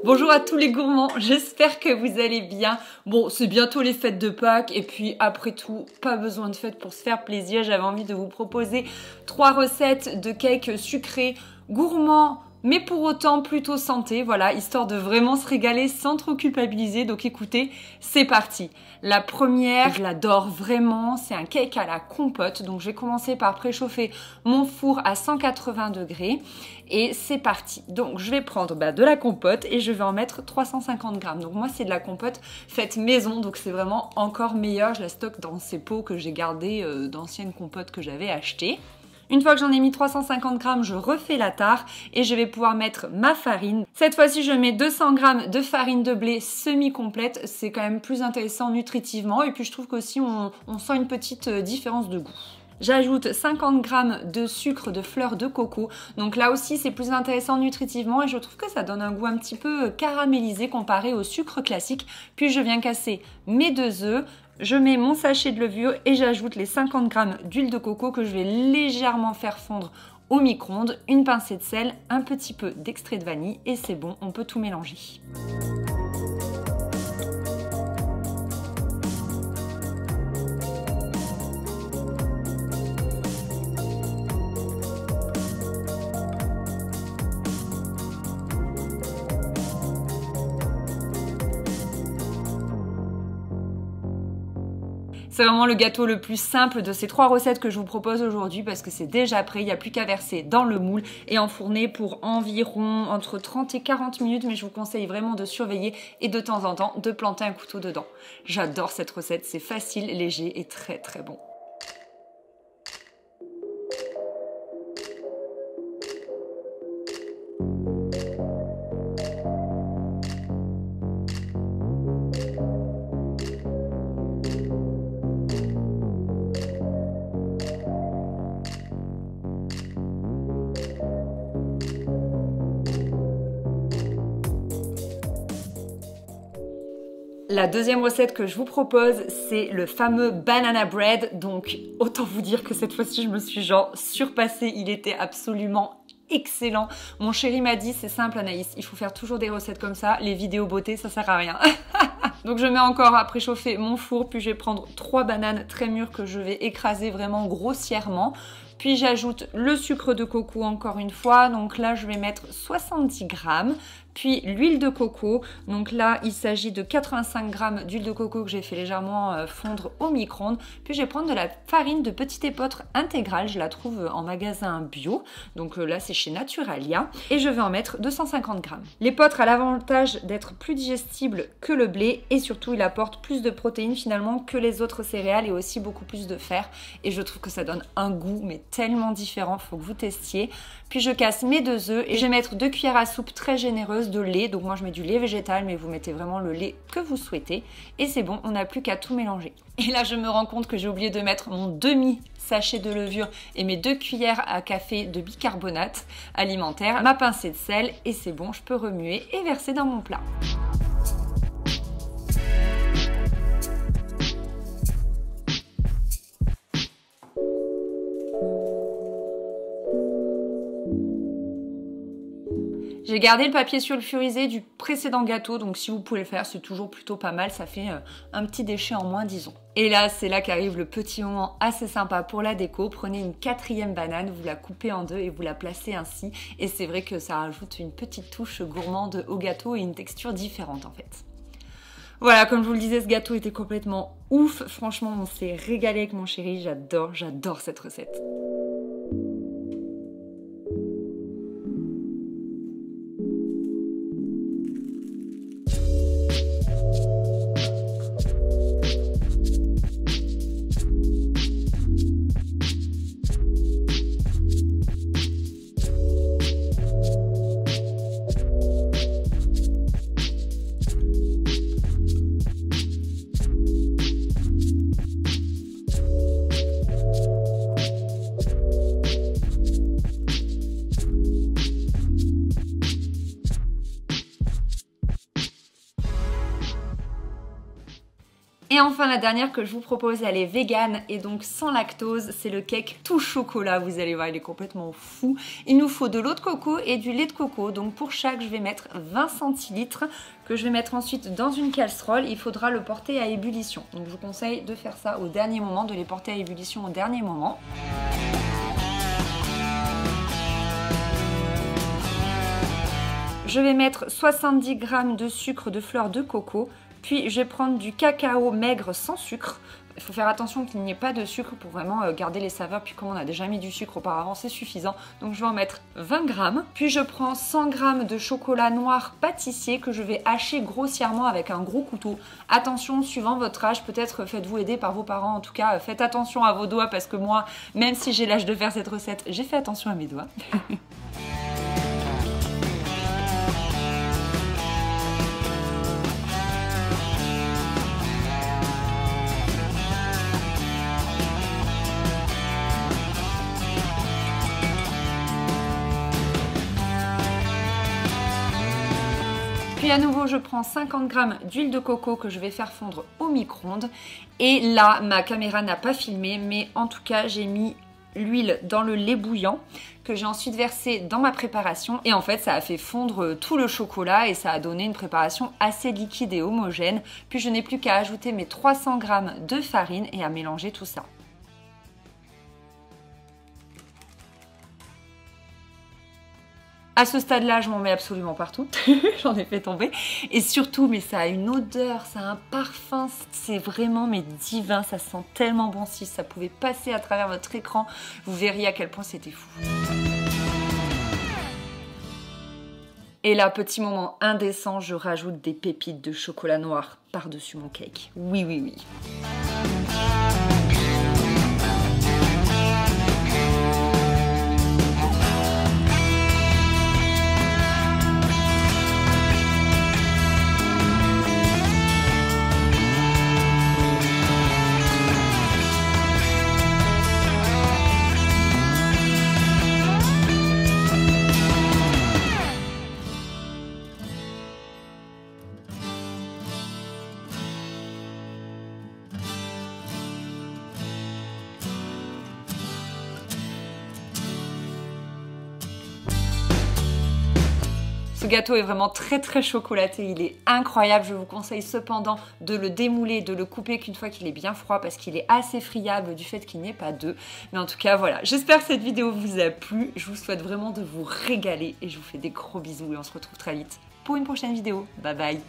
Bonjour à tous les gourmands, j'espère que vous allez bien. Bon, c'est bientôt les fêtes de Pâques et puis après tout, pas besoin de fêtes pour se faire plaisir. J'avais envie de vous proposer 3 recettes de cakes sucrés, gourmands, mais pour autant plutôt santé, voilà, histoire de vraiment se régaler sans trop culpabiliser. Donc écoutez, c'est parti. La première, je l'adore vraiment, c'est un cake à la compote. Donc je vais commencer par préchauffer mon four à 180 degrés et c'est parti. Donc je vais prendre de la compote et je vais en mettre 350 grammes. Donc moi c'est de la compote faite maison, donc c'est vraiment encore meilleur. Je la stocke dans ces pots que j'ai gardés d'anciennes compotes que j'avais achetées. Une fois que j'en ai mis 350 grammes, je refais la tare et je vais pouvoir mettre ma farine. Cette fois-ci, je mets 200 grammes de farine de blé semi-complète. C'est quand même plus intéressant nutritivement et puis je trouve qu'aussi on sent une petite différence de goût. J'ajoute 50 grammes de sucre de fleur de coco. Donc là aussi, c'est plus intéressant nutritivement et je trouve que ça donne un goût un petit peu caramélisé comparé au sucre classique. Puis je viens casser mes 2 œufs. Je mets mon sachet de levure et j'ajoute les 50 grammes d'huile de coco que je vais légèrement faire fondre au micro-ondes, une pincée de sel, un petit peu d'extrait de vanille et c'est bon, on peut tout mélanger. C'est vraiment le gâteau le plus simple de ces 3 recettes que je vous propose aujourd'hui parce que c'est déjà prêt, il n'y a plus qu'à verser dans le moule et enfourner pour environ entre 30 et 40 minutes, mais je vous conseille vraiment de surveiller et de temps en temps de planter un couteau dedans. J'adore cette recette, c'est facile, léger et très très bon. La deuxième recette que je vous propose, c'est le fameux banana bread. Donc, autant vous dire que cette fois-ci, je me suis genre surpassée. Il était absolument excellent. Mon chéri m'a dit, c'est simple Anaïs, il faut faire toujours des recettes comme ça. Les vidéos beauté, ça sert à rien. Donc je mets encore à préchauffer mon four, puis je vais prendre 3 bananes très mûres que je vais écraser vraiment grossièrement. Puis j'ajoute le sucre de coco encore une fois. Donc là, je vais mettre 70 grammes. Puis l'huile de coco. Donc là, il s'agit de 85 grammes d'huile de coco que j'ai fait légèrement fondre au micro-ondes. Puis je vais prendre de la farine de petit épeautre intégrale. Je la trouve en magasin bio. Donc là, c'est chez Naturalia. Et je vais en mettre 250 grammes. L'épeautre a l'avantage d'être plus digestible que le blé. Et surtout, il apporte plus de protéines finalement que les autres céréales et aussi beaucoup plus de fer. Et je trouve que ça donne un goût, mais tellement différent, faut que vous testiez. Puis je casse mes 2 œufs et je vais mettre 2 cuillères à soupe très généreuses de lait. Donc moi je mets du lait végétal, mais vous mettez vraiment le lait que vous souhaitez. Et c'est bon, on n'a plus qu'à tout mélanger. Et là je me rends compte que j'ai oublié de mettre mon demi-sachet de levure et mes 2 cuillères à café de bicarbonate alimentaire, ma pincée de sel et c'est bon, je peux remuer et verser dans mon plat. J'ai gardé le papier sulfurisé du précédent gâteau, donc si vous pouvez le faire, c'est toujours plutôt pas mal, ça fait un petit déchet en moins, disons. Et là, c'est là qu'arrive le petit moment assez sympa pour la déco. Prenez une 4e banane, vous la coupez en 2 et vous la placez ainsi. Et c'est vrai que ça rajoute une petite touche gourmande au gâteau et une texture différente en fait. Voilà, comme je vous le disais, ce gâteau était complètement ouf. Franchement, on s'est régalé avec mon chéri, j'adore cette recette. Et enfin la dernière que je vous propose, elle est vegan et donc sans lactose, c'est le cake tout chocolat. Vous allez voir, il est complètement fou. Il nous faut de l'eau de coco et du lait de coco. Donc pour chaque, je vais mettre 20 centilitres que je vais mettre ensuite dans une casserole. Il faudra le porter à ébullition. Donc je vous conseille de faire ça au dernier moment, de les porter à ébullition au dernier moment. Je vais mettre 70 g de sucre de fleur de coco, puis je vais prendre du cacao maigre sans sucre. Il faut faire attention qu'il n'y ait pas de sucre pour vraiment garder les saveurs, puis comme on a déjà mis du sucre auparavant, c'est suffisant. Donc je vais en mettre 20 g. Puis je prends 100 g de chocolat noir pâtissier que je vais hacher grossièrement avec un gros couteau. Attention, suivant votre âge, peut-être faites-vous aider par vos parents. En tout cas, faites attention à vos doigts parce que moi, même si j'ai l'âge de faire cette recette, j'ai fait attention à mes doigts. Puis à nouveau, je prends 50 g d'huile de coco que je vais faire fondre au micro-ondes. Et là, ma caméra n'a pas filmé, mais en tout cas, j'ai mis l'huile dans le lait bouillant que j'ai ensuite versé dans ma préparation. Et en fait, ça a fait fondre tout le chocolat et ça a donné une préparation assez liquide et homogène. Puis je n'ai plus qu'à ajouter mes 300 g de farine et à mélanger tout ça. À ce stade-là, je m'en mets absolument partout. J'en ai fait tomber. Et surtout, mais ça a une odeur, ça a un parfum. C'est vraiment divin. Ça sent tellement bon. Si ça pouvait passer à travers votre écran, vous verriez à quel point c'était fou. Et là, petit moment indécent, je rajoute des pépites de chocolat noir par-dessus mon cake. Oui, oui, oui. Ce gâteau est vraiment très très chocolaté, il est incroyable. Je vous conseille cependant de le démouler, de le couper qu'une fois qu'il est bien froid parce qu'il est assez friable du fait qu'il n'y ait pas d'œufs. Mais en tout cas voilà, j'espère que cette vidéo vous a plu. Je vous souhaite vraiment de vous régaler et je vous fais des gros bisous et on se retrouve très vite pour une prochaine vidéo. Bye bye!